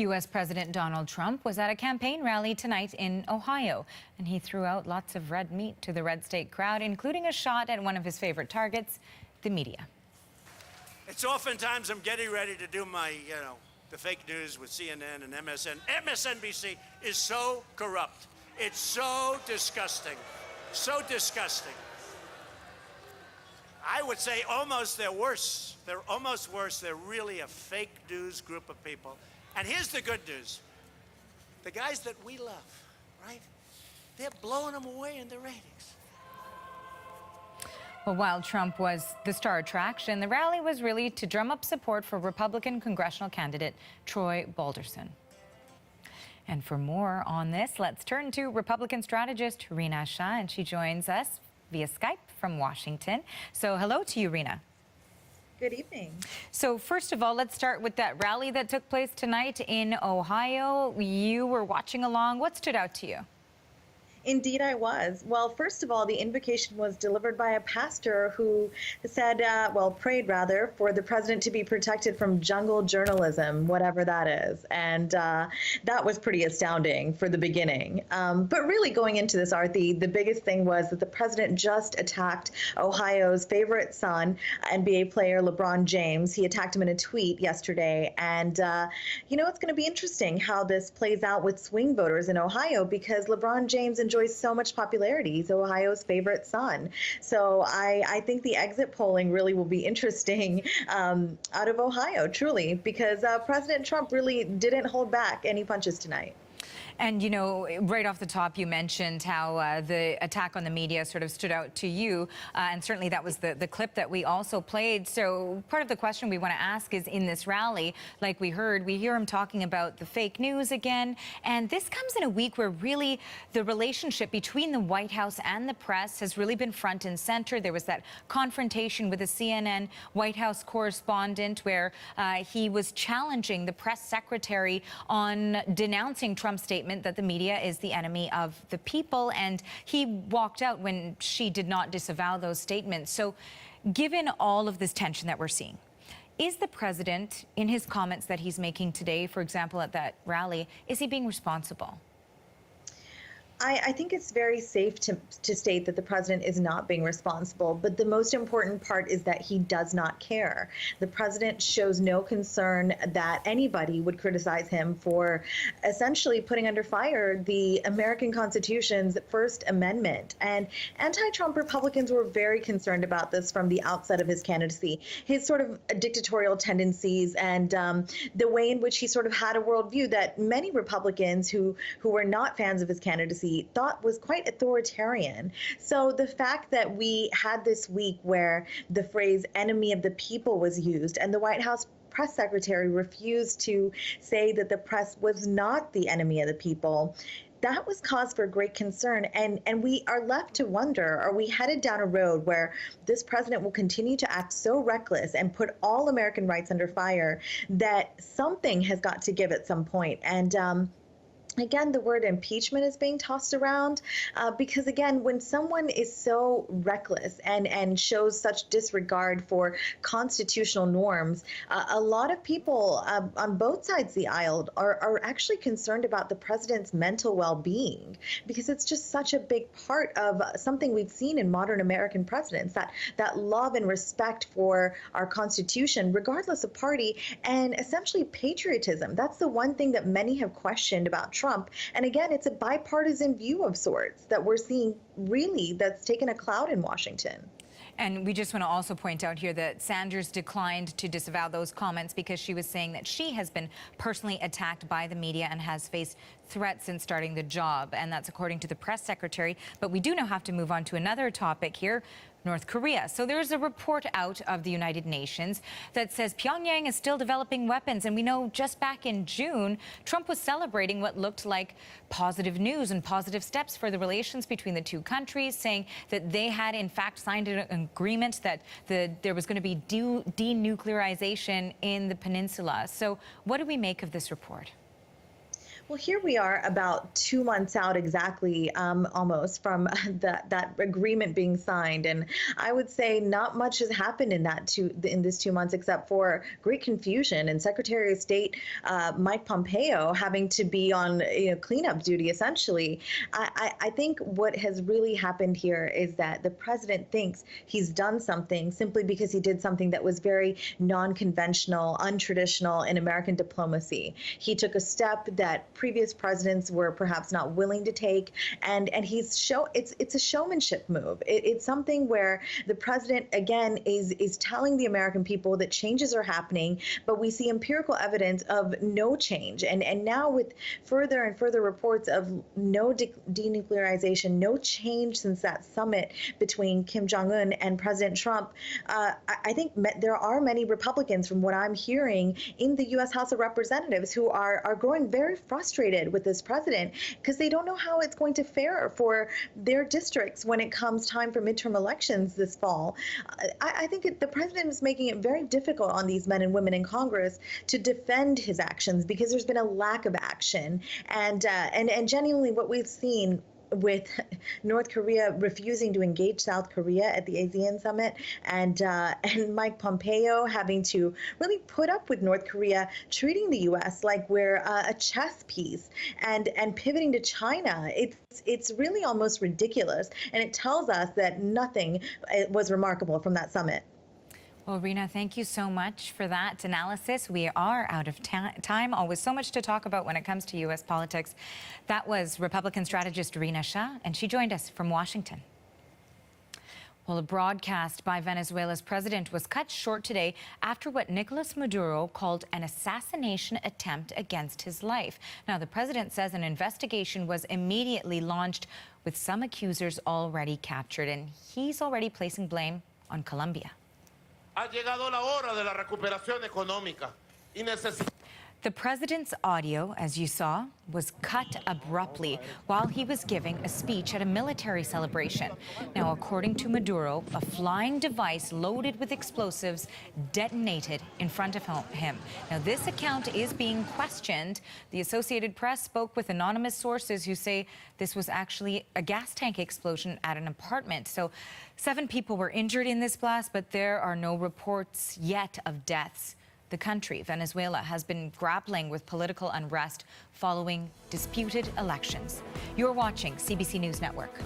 U.S. President Donald Trump was at a campaign rally tonight in Ohio, and he threw out lots of red meat to the red state crowd, including a shot at one of his favorite targets, the media. It's oftentimes I'm getting ready to do my, the fake news with CNN and MSNBC is so corrupt. It's so disgusting. So disgusting. I would say almost they're worse. They're almost worse. They're really a fake news group of people. And here's the good news. The guys that we love, right? They're blowing them away in the ratings. Well, while Trump was the star attraction, the rally was really to drum up support for Republican congressional candidate Troy Balderson. And for more on this, let's turn to Republican strategist Rina Shah, and she joins us via Skype from Washington. So hello to you, Rina. Good evening. So first of all, let's start with that rally that took place tonight in Ohio. You were watching along. What stood out to you? Indeed, I was. Well, first of all, the invocation was delivered by a pastor who said, prayed rather, for the president to be protected from jungle journalism, whatever that is. And that was pretty astounding for the beginning. But really going into this, Aarti, the biggest thing was that the president just attacked Ohio's favorite son, NBA player LeBron James. He attacked him in a tweet yesterday. And, it's going to be interesting how this plays out with swing voters in Ohio, because LeBron James enjoys so much popularity. He's Ohio's favorite son. So I think the exit polling really will be interesting out of Ohio, truly, because President Trump really didn't hold back any punches tonight. And, right off the top, you mentioned how the attack on the media sort of stood out to you. And certainly that was the clip that we also played. So part of the question we want to ask is, in this rally, like we hear him talking about the fake news again. And this comes in a week where really the relationship between the White House and the press has really been front and center. There was that confrontation with a CNN White House correspondent where he was challenging the press secretary on denouncing Trump's statement that the media is the enemy of the people, and he walked out when she did not disavow those statements. So given all of this tension that we're seeing, is the president, in his comments that he's making today, for example, at that rally, is he being responsible? I think it's very safe to state that the president is not being responsible, but the most important part is that he does not care. The president shows no concern that anybody would criticize him for essentially putting under fire the American Constitution's First Amendment. And anti-Trump Republicans were very concerned about this from the outset of his candidacy. His sort of dictatorial tendencies and the way in which he sort of had a worldview that many Republicans who were not fans of his candidacy thought was quite authoritarian. So the fact that we had this week where the phrase enemy of the people was used, and the White House press secretary refused to say that the press was not the enemy of the people, that was cause for great concern. And we are left to wonder, are we headed down a road where this president will continue to act so reckless and put all American rights under fire that something has got to give at some point? And again, the word impeachment is being tossed around because, again, when someone is so reckless and shows such disregard for constitutional norms, a lot of people on both sides of the aisle are actually concerned about the president's mental well-being, because it's just such a big part of something we've seen in modern American presidents, that love and respect for our Constitution, regardless of party, and essentially patriotism. That's the one thing that many have questioned about Trump. And again, it's a bipartisan view of sorts that we're seeing really that's taken a cloud in Washington. And we just want to also point out here that Sanders declined to disavow those comments because she was saying that she has been personally attacked by the media and has faced threats since starting the job. And that's according to the press secretary. But we do now have to move on to another topic here. North Korea. So there's a report out of the United Nations that says Pyongyang is still developing weapons. And we know just back in June, Trump was celebrating what looked like positive news and positive steps for the relations between the two countries, saying that they had in fact signed an agreement that there was going to be denuclearization in the peninsula. So what do we make of this report? Well, here we are about 2 months out exactly, almost from that agreement being signed, and I would say not much has happened in this 2 months except for great confusion and Secretary of State Mike Pompeo having to be on cleanup duty essentially. I think what has really happened here is that the president thinks he's done something simply because he did something that was very non-conventional, untraditional in American diplomacy. He took a step that previous presidents were perhaps not willing to take, and it's a showmanship move. It's something where the president again is telling the American people that changes are happening, but we see empirical evidence of no change. And now with further and further reports of no denuclearization, no change since that summit between Kim Jong-un and President Trump, I think there are many Republicans, from what I'm hearing, in the U.S. House of Representatives who are growing very frustrated with this president because they don't know how it's going to fare for their districts when it comes time for midterm elections this fall. I think the president is making it very difficult on these men and women in Congress to defend his actions because there's been a lack of action. And genuinely what we've seen with North Korea refusing to engage South Korea at the ASEAN summit, and Mike Pompeo having to really put up with North Korea treating the U.S. like we're a chess piece, and pivoting to China. It's really almost ridiculous, and it tells us that nothing was remarkable from that summit. Well, Rina, thank you so much for that analysis. We are out of time. Always so much to talk about when it comes to U.S. politics. That was Republican strategist Rina Shah, and she joined us from Washington. Well, a broadcast by Venezuela's president was cut short today after what Nicolas Maduro called an assassination attempt against his life. Now, the president says an investigation was immediately launched with some accusers already captured, and he's already placing blame on Colombia. Ha llegado la hora de la recuperación económica y necesitamos. The president's audio, as you saw, was cut abruptly while he was giving a speech at a military celebration. Now, according to Maduro, a flying device loaded with explosives detonated in front of him. Now, this account is being questioned. The Associated Press spoke with anonymous sources who say this was actually a gas tank explosion at an apartment. So 7 people were injured in this blast, but there are no reports yet of deaths. The country, Venezuela, has been grappling with political unrest following disputed elections. You're watching CBC News Network.